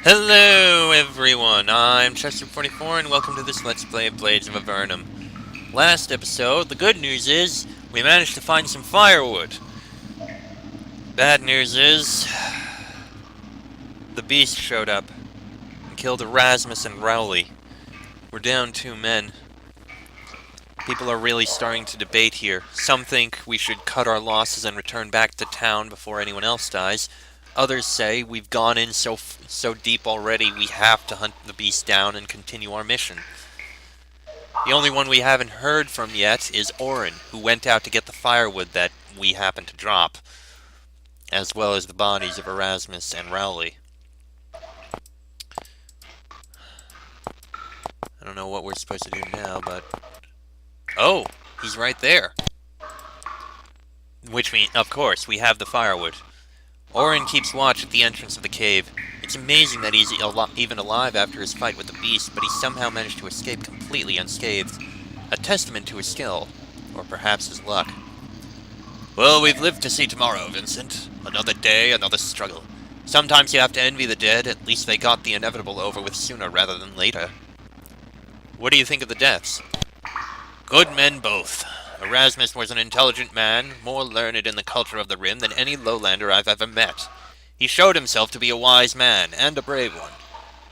Hello everyone, I'm Chester44 and welcome to this Let's Play of Blades of Avernum. Last episode, the good news is, we managed to find some firewood. Bad news is, the beast showed up and killed Erasmus and Rowley. We're down 2 men. People are really starting to debate here. Some think we should cut our losses and return back to town before anyone else dies. Others say we've gone in so deep already we have to hunt the beast down and continue our mission. The only one we haven't heard from yet is Orin, who went out to get the firewood that we happened to drop, as well as the bodies of Erasmus and Rowley. I don't know what we're supposed to do now, but... Oh! He's right there! Which means, of course, we have the firewood. Orin keeps watch at the entrance of the cave. It's amazing that he's even alive after his fight with the beast, but he somehow managed to escape completely unscathed. A testament to his skill, or perhaps his luck. Well, we've lived to see tomorrow, Vincent. Another day, another struggle. Sometimes you have to envy the dead, at least they got the inevitable over with sooner rather than later. What do you think of the deaths? Good men both. Erasmus was an intelligent man, more learned in the culture of the Rim than any lowlander I've ever met. He showed himself to be a wise man, and a brave one.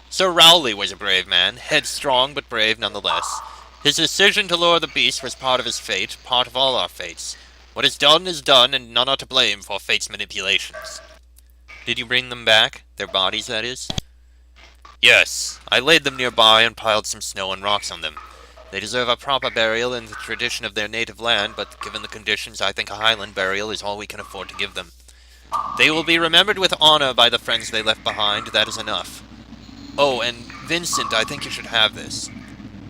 Sir Rowley was a brave man, headstrong but brave nonetheless. His decision to lure the beast was part of his fate, part of all our fates. What is done, and none are to blame for fate's manipulations. Did you bring them back? Their bodies, that is? Yes, I laid them nearby and piled some snow and rocks on them. They deserve a proper burial in the tradition of their native land, but given the conditions, I think a highland burial is all we can afford to give them. They will be remembered with honor by the friends they left behind, that is enough. Oh, and Vincent, I think you should have this.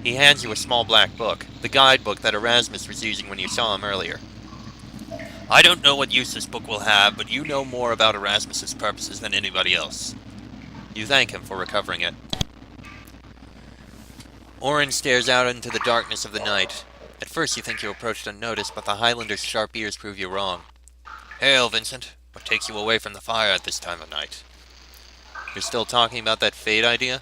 He hands you a small black book, the guidebook that Erasmus was using when you saw him earlier. I don't know what use this book will have, but you know more about Erasmus's purposes than anybody else. You thank him for recovering it. Orin stares out into the darkness of the night. At first you think you approached unnoticed, but the Highlander's sharp ears prove you wrong. Hail, Vincent. What takes you away from the fire at this time of night? You're still talking about that fate idea?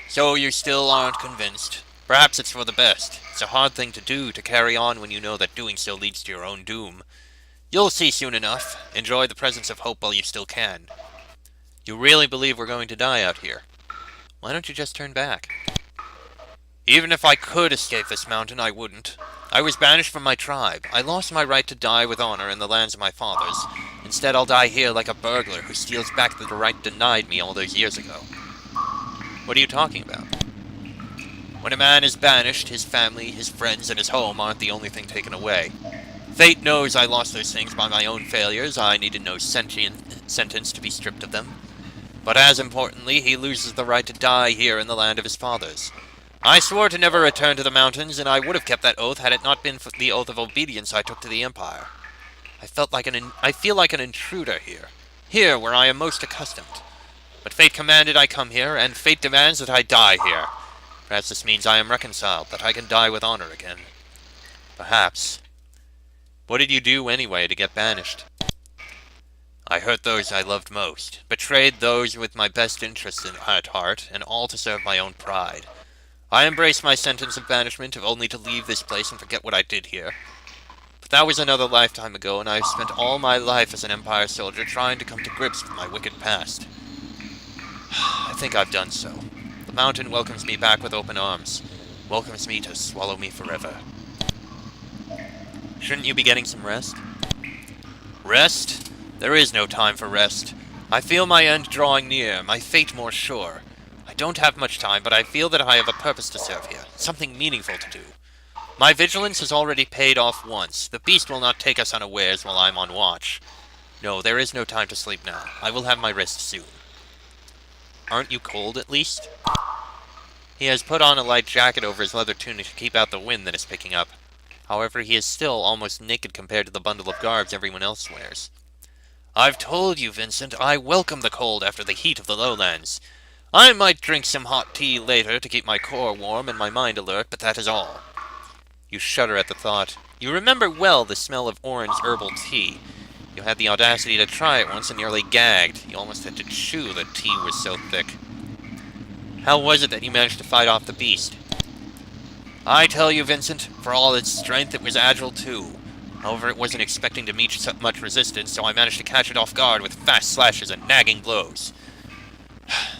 So you still aren't convinced. Perhaps it's for the best. It's a hard thing to do, to carry on when you know that doing so leads to your own doom. You'll see soon enough. Enjoy the presence of hope while you still can. You really believe we're going to die out here? Why don't you just turn back? Even if I could escape this mountain, I wouldn't. I was banished from my tribe. I lost my right to die with honor in the lands of my fathers. Instead, I'll die here like a burglar who steals back the right denied me all those years ago. What are you talking about? When a man is banished, his family, his friends, and his home aren't the only thing taken away. Fate knows I lost those things by my own failures. I needed no sentence to be stripped of them. But as importantly, he loses the right to die here in the land of his fathers. I swore to never return to the mountains, and I would have kept that oath had it not been for the oath of obedience I took to the Empire. I feel like an intruder here. Here, where I am most accustomed. But fate commanded I come here, and fate demands that I die here. Perhaps this means I am reconciled, that I can die with honor again. Perhaps. What did you do anyway to get banished? I hurt those I loved most, betrayed those with my best interests at heart, and all to serve my own pride. I embraced my sentence of banishment, if only to leave this place and forget what I did here. But that was another lifetime ago, and I've spent all my life as an Empire soldier trying to come to grips with my wicked past. I think I've done so. The mountain welcomes me back with open arms, welcomes me to swallow me forever. Shouldn't you be getting some rest? Rest? There is no time for rest. I feel my end drawing near, my fate more sure. I don't have much time, but I feel that I have a purpose to serve here, something meaningful to do. My vigilance has already paid off once. The beast will not take us unawares while I'm on watch. No, there is no time to sleep now. I will have my rest soon. Aren't you cold, at least? He has put on a light jacket over his leather tunic to keep out the wind that is picking up. However, he is still almost naked compared to the bundle of garbs everyone else wears. I've told you, Vincent, I welcome the cold after the heat of the lowlands. I might drink some hot tea later to keep my core warm and my mind alert, but that is all. You shudder at the thought. You remember well the smell of orange herbal tea. You had the audacity to try it once and nearly gagged. You almost had to chew, the tea was so thick. How was it that you managed to fight off the beast? I tell you, Vincent, for all its strength, it was agile too. However, it wasn't expecting to meet much resistance, so I managed to catch it off guard with fast slashes and nagging blows.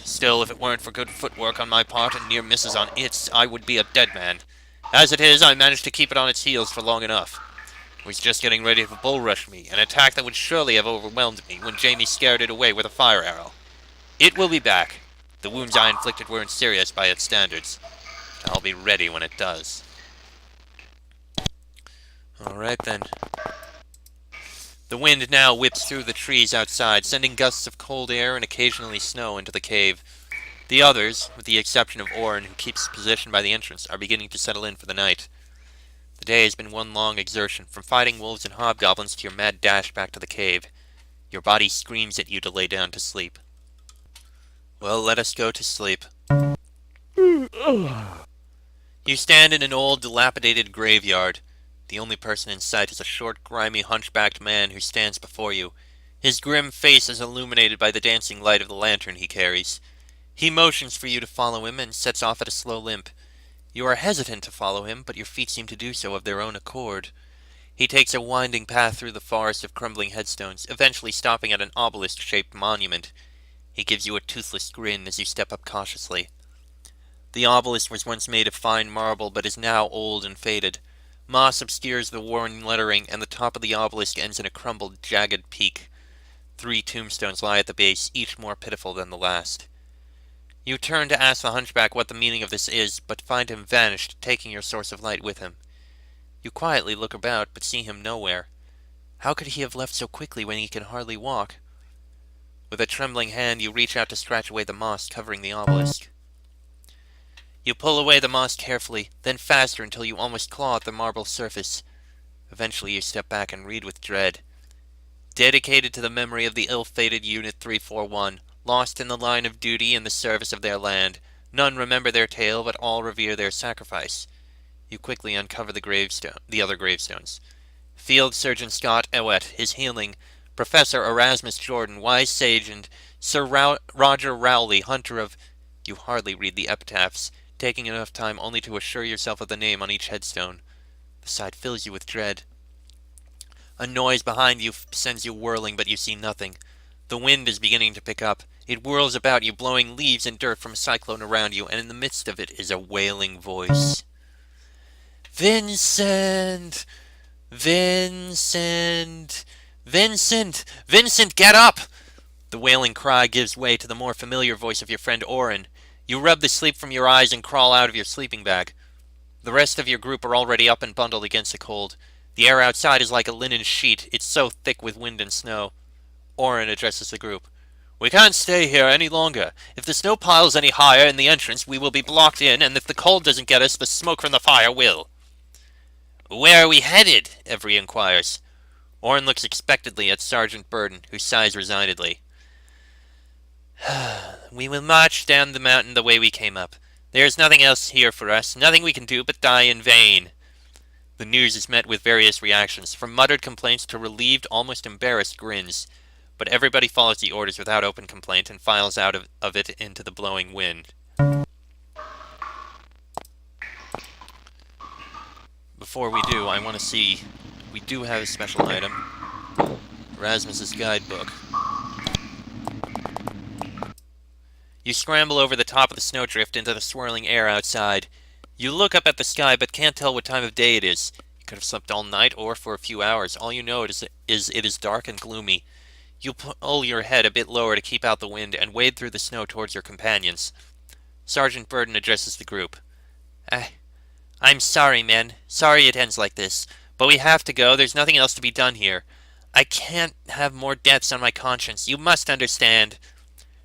Still, if it weren't for good footwork on my part and near misses on its, I would be a dead man. As it is, I managed to keep it on its heels for long enough. It was just getting ready to bull rush me, an attack that would surely have overwhelmed me, when Jamie scared it away with a fire arrow. It will be back. The wounds I inflicted weren't serious by its standards. I'll be ready when it does. Alright then. The wind now whips through the trees outside, sending gusts of cold air and occasionally snow into the cave. The others, with the exception of Orin, who keeps his position by the entrance, are beginning to settle in for the night. The day has been one long exertion, from fighting wolves and hobgoblins to your mad dash back to the cave. Your body screams at you to lay down to sleep. Well, let us go to sleep. You stand in an old, dilapidated graveyard. The only person in sight is a short, grimy, hunchbacked man who stands before you. His grim face is illuminated by the dancing light of the lantern he carries. He motions for you to follow him and sets off at a slow limp. You are hesitant to follow him, but your feet seem to do so of their own accord. He takes a winding path through the forest of crumbling headstones, eventually stopping at an obelisk-shaped monument. He gives you a toothless grin as you step up cautiously. The obelisk was once made of fine marble, but is now old and faded. Moss obscures the worn lettering, and the top of the obelisk ends in a crumbled, jagged peak. 3 tombstones lie at the base, each more pitiful than the last. You turn to ask the hunchback what the meaning of this is, but find him vanished, taking your source of light with him. You quietly look about, but see him nowhere. How could he have left so quickly when he can hardly walk? With a trembling hand, you reach out to scratch away the moss covering the obelisk. You pull away the moss carefully, then faster until you almost claw at the marble surface. Eventually you step back and read with dread. Dedicated to the memory of the ill-fated Unit 341, lost in the line of duty in the service of their land. None remember their tale, but all revere their sacrifice. You quickly uncover the other gravestones. Field Surgeon Scott Ewett, his healing, Professor Erasmus Jordan, wise sage, and Sir Roger Rowley, hunter of... You hardly read the epitaphs, taking enough time only to assure yourself of the name on each headstone. The sight fills you with dread. A noise behind you sends you whirling, but you see nothing. The wind is beginning to pick up. It whirls about you, blowing leaves and dirt from a cyclone around you, and in the midst of it is a wailing voice. Vincent! Vincent! Vincent! Vincent, get up! The wailing cry gives way to the more familiar voice of your friend Orin. You rub the sleep from your eyes and crawl out of your sleeping bag. The rest of your group are already up and bundled against the cold. The air outside is like a linen sheet. It's so thick with wind and snow. Orin addresses the group. We can't stay here any longer. If the snow piles any higher in the entrance, we will be blocked in, and if the cold doesn't get us, the smoke from the fire will. Where are we headed? Every inquires. Orin looks expectantly at Sergeant Burden, who sighs resignedly. We will march down the mountain the way we came up. There is nothing else here for us, nothing we can do but die in vain. The news is met with various reactions, from muttered complaints to relieved, almost embarrassed grins. But everybody follows the orders without open complaint and files out of it into the blowing wind. Before we do, I want to see... We do have a special item. Erasmus's guidebook. You scramble over the top of the snowdrift into the swirling air outside. You look up at the sky but can't tell what time of day it is. You could have slept all night or for a few hours. All you know is it is dark and gloomy. You pull your head a bit lower to keep out the wind and wade through the snow towards your companions. Sergeant Burden addresses the group. I'm sorry, men. Sorry it ends like this. But we have to go. There's nothing else to be done here. I can't have more deaths on my conscience. You must understand.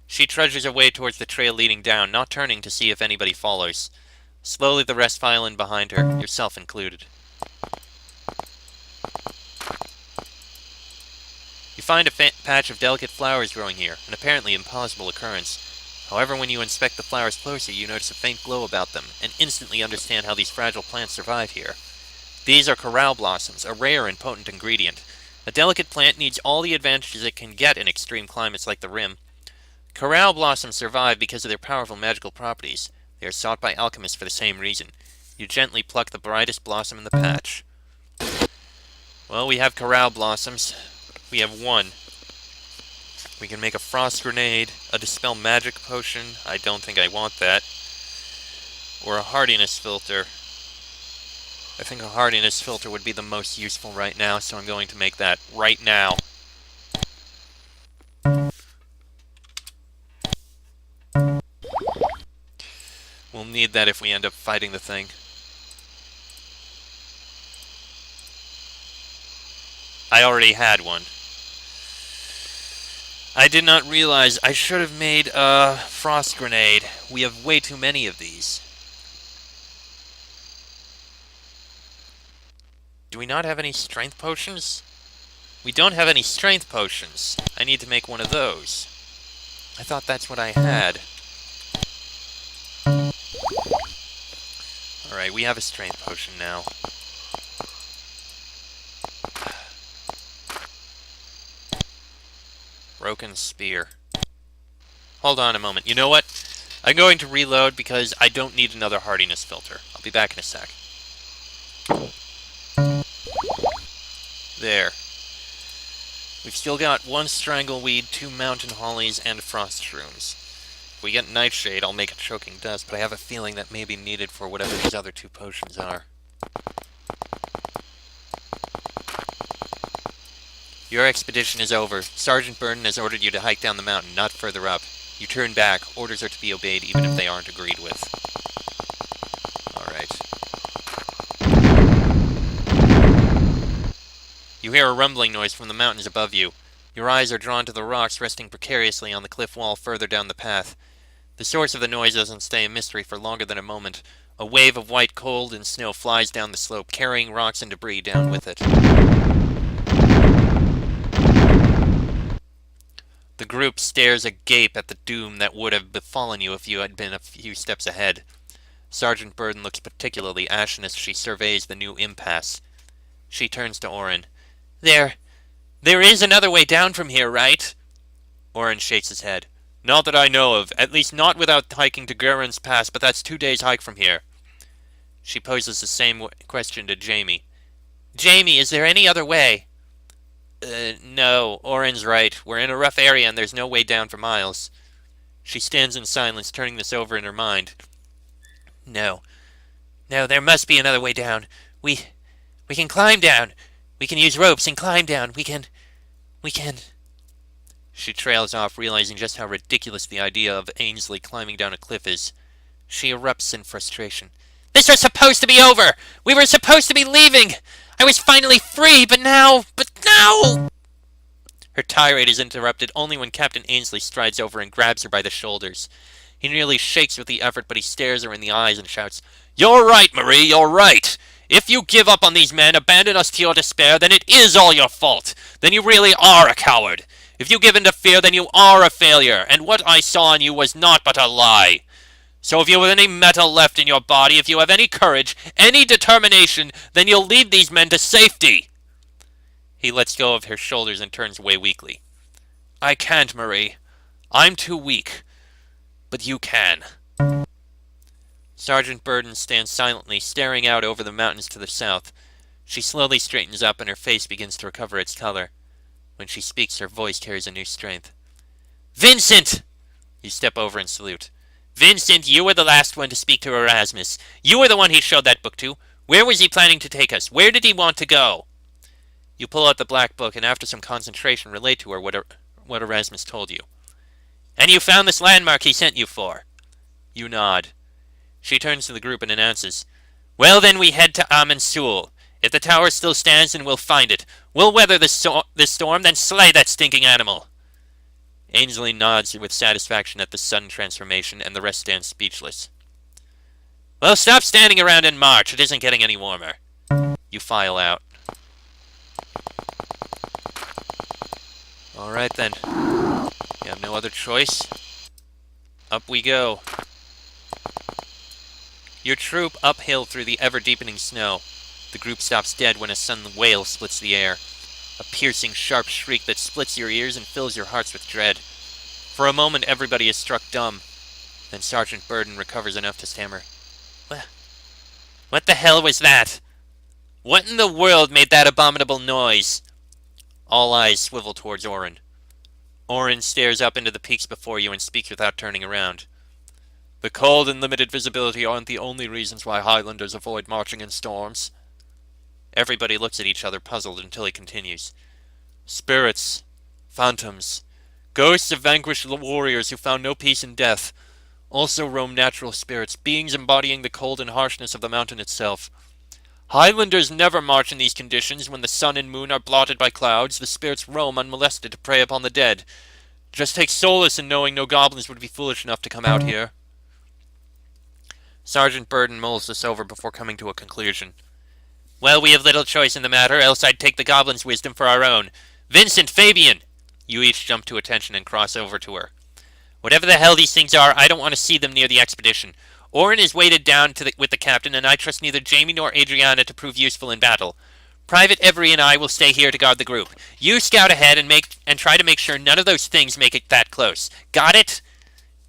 She trudges away towards the trail leading down, not turning to see if anybody follows. Slowly the rest file in behind her, yourself included. You find a patch of delicate flowers growing here, an apparently impossible occurrence. However, when you inspect the flowers closer, you notice a faint glow about them, and instantly understand how these fragile plants survive here. These are corral blossoms, a rare and potent ingredient. A delicate plant needs all the advantages it can get in extreme climates like the Rim. Coral blossoms survive because of their powerful magical properties. They are sought by alchemists for the same reason. You gently pluck the brightest blossom in the patch. Well, we have coral blossoms. We have one. We can make a frost grenade, a dispel magic potion. I don't think I want that. Or a hardiness filter. I think a hardiness filter would be the most useful right now, so I'm going to make that right now. We'll need that if we end up fighting the thing. I already had one. I did not realize I should have made a frost grenade. We have way too many of these. Do we not have any strength potions? We don't have any strength potions. I need to make one of those. I thought that's what I had. Alright, we have a strength potion now. Broken spear. Hold on a moment. You know what? I'm going to reload because I don't need another hardiness filter. I'll be back in a sec. There. We've still got one strangleweed, 2 mountain hollies, and frost shrooms. If we get nightshade, I'll make a choking dust, but I have a feeling that may be needed for whatever these other 2 potions are. Your expedition is over. Sergeant Burden has ordered you to hike down the mountain, not further up. You turn back. Orders are to be obeyed even if they aren't agreed with. Alright. You hear a rumbling noise from the mountains above you. Your eyes are drawn to the rocks resting precariously on the cliff wall further down the path. The source of the noise doesn't stay a mystery for longer than a moment. A wave of white cold and snow flies down the slope, carrying rocks and debris down with it. The group stares agape at the doom that would have befallen you if you had been a few steps ahead. Sergeant Burden looks particularly ashen as she surveys the new impasse. She turns to Orin. There is another way down from here, right? Orin shakes his head. Not that I know of, at least not without hiking to Guerin's Pass, but that's 2 days' hike from here. She poses the same question to Jamie. Jamie, is there any other way? No, Orin's right. We're in a rough area and there's no way down for miles. She stands in silence, turning this over in her mind. No, there must be another way down. We can climb down. We can use ropes and climb down. We can... She trails off, realizing just how ridiculous the idea of Ainsley climbing down a cliff is. She erupts in frustration. This was supposed to be over! We were supposed to be leaving! I was finally free, but now... Her tirade is interrupted only when Captain Ainsley strides over and grabs her by the shoulders. He nearly shakes with the effort, but he stares her in the eyes and shouts, You're right, Marie, you're right! If you give up on these men, abandon us to your despair, then it is all your fault! Then you really are a coward! If you give in to fear, then you are a failure, and what I saw in you was naught but a lie! So if you have any metal left in your body, if you have any courage, any determination, then you'll lead these men to safety! He lets go of her shoulders and turns away weakly. I can't, Marie. I'm too weak. But you can. Sergeant Burden stands silently, staring out over the mountains to the south. She slowly straightens up and her face begins to recover its color. When she speaks, her voice carries a new strength. Vincent! You step over and salute. Vincent, you were the last one to speak to Erasmus. You were the one he showed that book to. Where was he planning to take us? Where did he want to go? You pull out the black book and after some concentration relate to her what Erasmus told you. And you found this landmark he sent you for? You nod. She turns to the group and announces, Well then we head to Amansul. If the tower still stands, then we'll find it. We'll weather this storm, then slay that stinking animal. Ainsley nods with satisfaction at the sudden transformation, and the rest stand speechless. Well, stop standing around and march. It isn't getting any warmer. You file out. Alright then. You have no other choice. Up we go. Your troop uphill through the ever-deepening snow. The group stops dead when a sudden wail splits the air. A piercing, sharp shriek that splits your ears and fills your hearts with dread. For a moment, everybody is struck dumb. Then Sergeant Burden recovers enough to stammer. What the hell was that? What in the world made that abominable noise? All eyes swivel towards Orin. Orin stares up into the peaks before you and speaks without turning around. The cold and limited visibility aren't the only reasons why Highlanders avoid marching in storms. Everybody looks at each other puzzled until he continues. Spirits, phantoms, ghosts of vanquished warriors who found no peace in death, also roam natural spirits, beings embodying the cold and harshness of the mountain itself. Highlanders never march in these conditions. When the sun and moon are blotted by clouds, the spirits roam unmolested to prey upon the dead. Just take solace in knowing no goblins would be foolish enough to come out here. Sergeant Burden mulls this over before coming to a conclusion. Well, we have little choice in the matter, else I'd take the goblins' wisdom for our own. Vincent, Fabian! You each jump to attention and cross over to her. Whatever the hell these things are, I don't want to see them near the expedition. Orin is weighted down with the captain, and I trust neither Jamie nor Adriana to prove useful in battle. Private Every and I will stay here to guard the group. You scout ahead and try to make sure none of those things make it that close. Got it?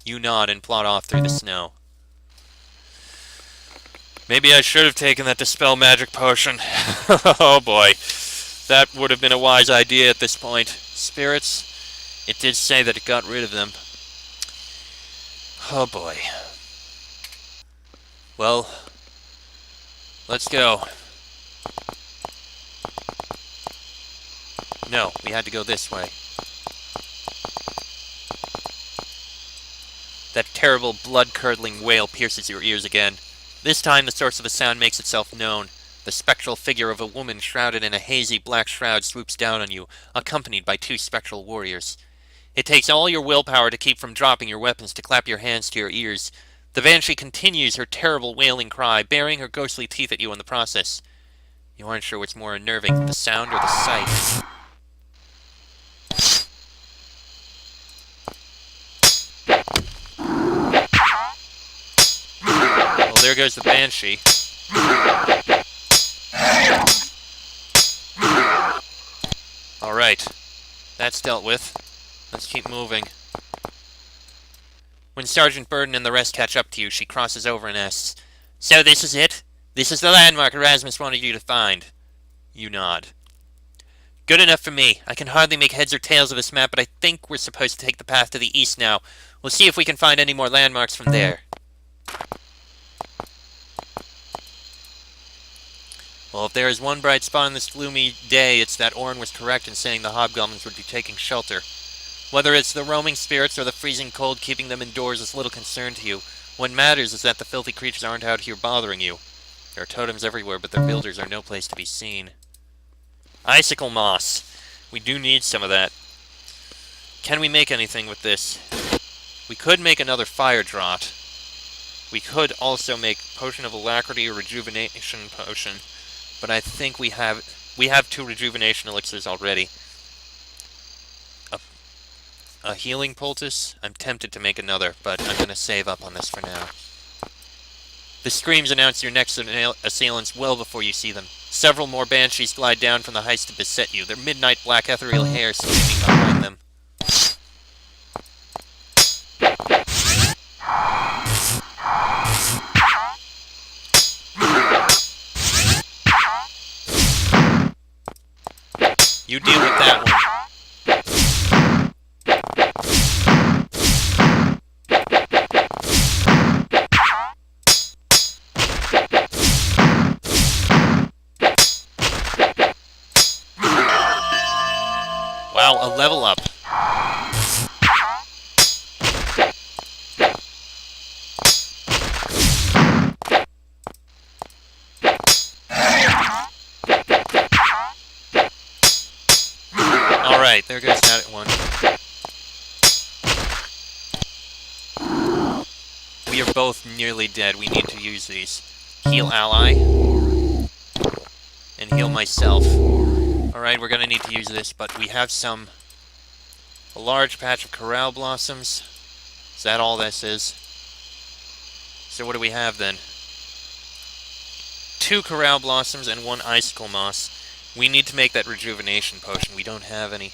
You nod and plod off through the snow. Maybe I should have taken that Dispel Magic potion. Oh boy. That would have been a wise idea at this point. Spirits, it did say that it got rid of them. Oh boy. Well, let's go. No, we had to go this way. That terrible blood-curdling wail pierces your ears again. This time the source of the sound makes itself known. The spectral figure of a woman shrouded in a hazy black shroud swoops down on you, accompanied by 2 spectral warriors. It takes all your willpower to keep from dropping your weapons to clap your hands to your ears. The Banshee continues her terrible wailing cry, baring her ghostly teeth at you in the process. You aren't sure what's more unnerving, the sound or the sight. Well, there goes the Banshee. Alright, that's dealt with. Let's keep moving. When Sergeant Burden and the rest catch up to you, she crosses over and asks, So this is it? This is the landmark Erasmus wanted you to find. You nod. Good enough for me. I can hardly make heads or tails of this map, but I think we're supposed to take the path to the east now. We'll see if we can find any more landmarks from there. Well, if there is one bright spot on this gloomy day, it's that Orin was correct in saying the hobgoblins would be taking shelter. Whether it's the roaming spirits or the freezing cold keeping them indoors is little concern to you. What matters is that the filthy creatures aren't out here bothering you. There are totems everywhere, but their builders are no place to be seen. Icicle moss. We do need some of that. Can we make anything with this? We could make another fire draught. We could also make Potion of Alacrity or Rejuvenation Potion. But I think we have 2 rejuvenation elixirs already. A healing poultice? I'm tempted to make another, but I'm going to save up on this for now. The screams announce your next assailants well before you see them. Several more banshees glide down from the heights to beset you, their midnight black ethereal hair streaming behind them. You deal with that one. Wow, a level up. Alright, there goes that one. We are both nearly dead. We need to use these. Heal ally. And heal myself. Alright, we're gonna need to use this, but we have a large patch of corral blossoms. Is that all this is? So what do we have then? 2 corral blossoms and 1 icicle moss. We need to make that rejuvenation potion. We don't have any.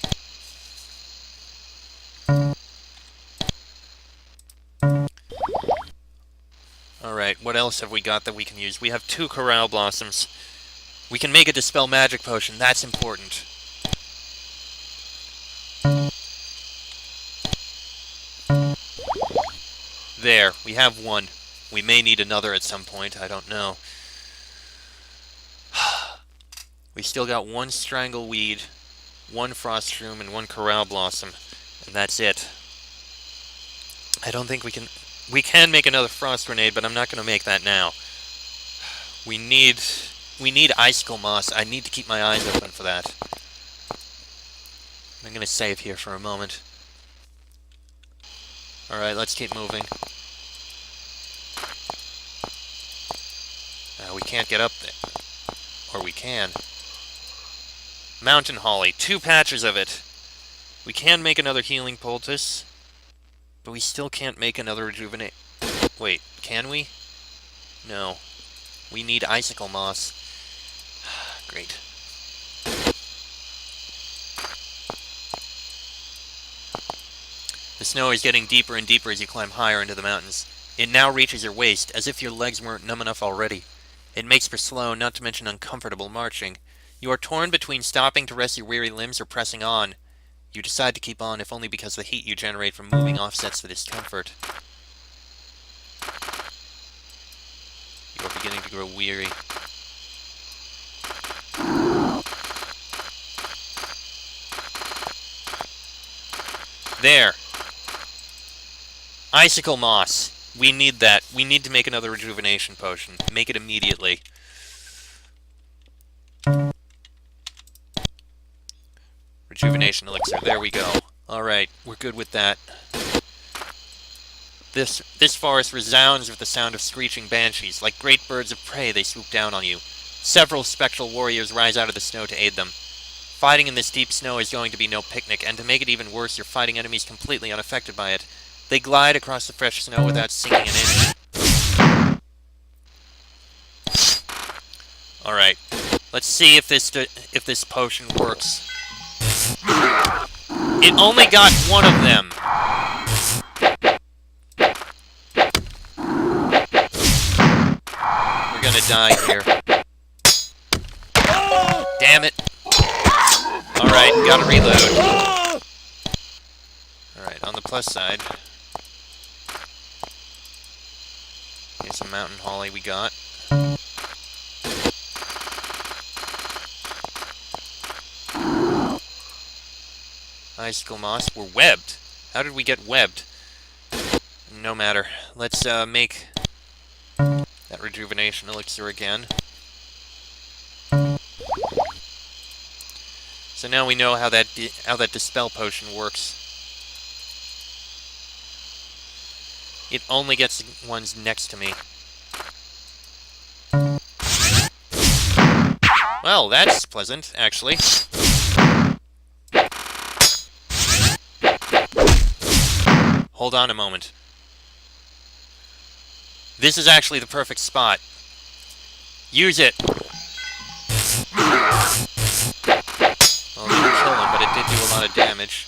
Alright, what else have we got that we can use? We have 2 Corral Blossoms. We can make a Dispel Magic potion. That's important. There, we have 1. We may need another at some point. I don't know. We still got 1 Strangleweed, 1 Frost Shroom, and 1 Corral Blossom. And that's it. I don't think we can... We can make another Frost Grenade, but I'm not going to make that now. We need Icicle Moss. I need to keep my eyes open for that. I'm going to save here for a moment. Alright, let's keep moving. We can't get up there. Or we can. Mountain Holly. 2 patches of it. We can make another Healing Poultice. But we still can't make another Rejuvenate... Wait, can we? No. We need Icicle Moss. Great. The snow is getting deeper and deeper as you climb higher into the mountains. It now reaches your waist, as if your legs weren't numb enough already. It makes for slow, not to mention uncomfortable marching. You are torn between stopping to rest your weary limbs or pressing on. You decide to keep on, if only because the heat you generate from moving offsets the discomfort. You are beginning to grow weary. There! Icicle Moss! We need that. We need to make another rejuvenation potion. Make it immediately. Rejuvenation elixir. There we go. Alright, we're good with that. This forest resounds with the sound of screeching banshees. Like great birds of prey, they swoop down on you. Several spectral warriors rise out of the snow to aid them. Fighting in this deep snow is going to be no picnic, and to make it even worse, you're fighting enemies completely unaffected by it. They glide across the fresh snow without sinking an inch. Alright, let's see if this potion works. It only got 1 of them! We're gonna die here. Damn it! Alright, gotta reload. Alright, on the plus side... Here's some Mountain Holly we got. Icicle Moss. We're webbed. How did we get webbed? No matter. Let's make that rejuvenation elixir again. So now we know how that dispel potion works. It only gets the ones next to me. Well, that's pleasant, actually. Hold on a moment. This is actually the perfect spot. Use it! Well, it didn't kill him, but it did do a lot of damage.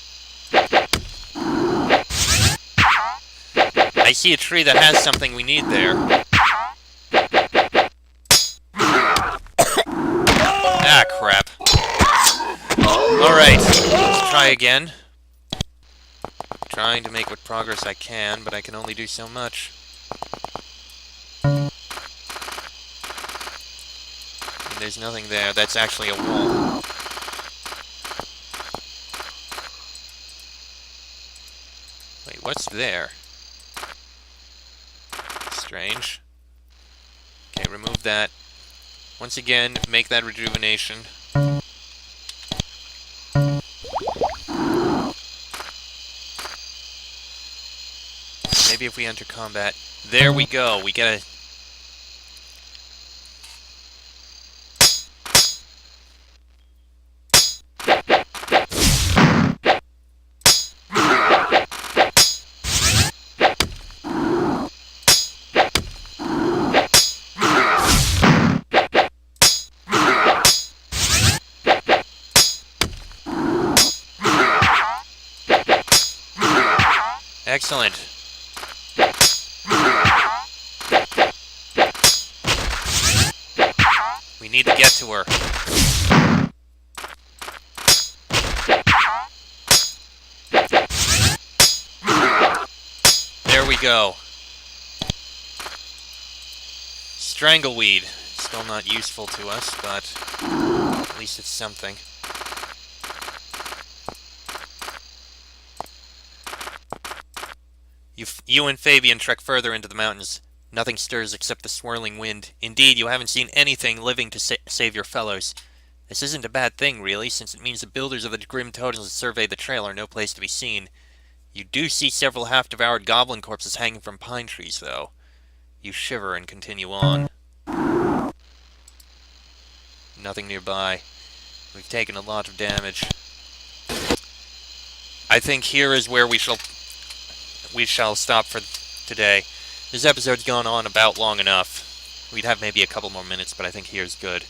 I see a tree that has something we need there. Ah, crap. Alright, let's try again. Trying to make what progress I can, but I can only do so much. And there's nothing there. That's actually a wall. Wait, what's there? Strange. Okay, remove that. Once again, make that rejuvenation. Maybe if we enter combat. There we go. We get a... Excellent. We need to get to her. There we go. Strangleweed. Still not useful to us, but at least it's something. You and Fabian trek further into the mountains. Nothing stirs except the swirling wind. Indeed, you haven't seen anything living to save your fellows. This isn't a bad thing, really, since it means the builders of the grim totems that survey the trail are no place to be seen. You do see several half-devoured goblin corpses hanging from pine trees, though. You shiver and continue on. Nothing nearby. We've taken a lot of damage. I think here is where we shall stop for today. This episode's gone on about long enough. We'd have maybe a couple more minutes, but I think here's good.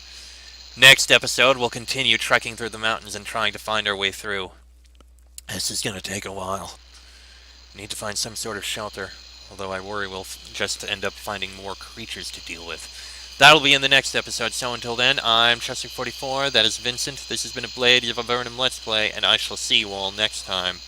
Next episode, we'll continue trekking through the mountains and trying to find our way through. This is gonna take a while. We need to find some sort of shelter, although I worry we'll just end up finding more creatures to deal with. That'll be in the next episode, so until then, I'm Chester44, that is Vincent, this has been a Blades of Avernum Let's Play, and I shall see you all next time.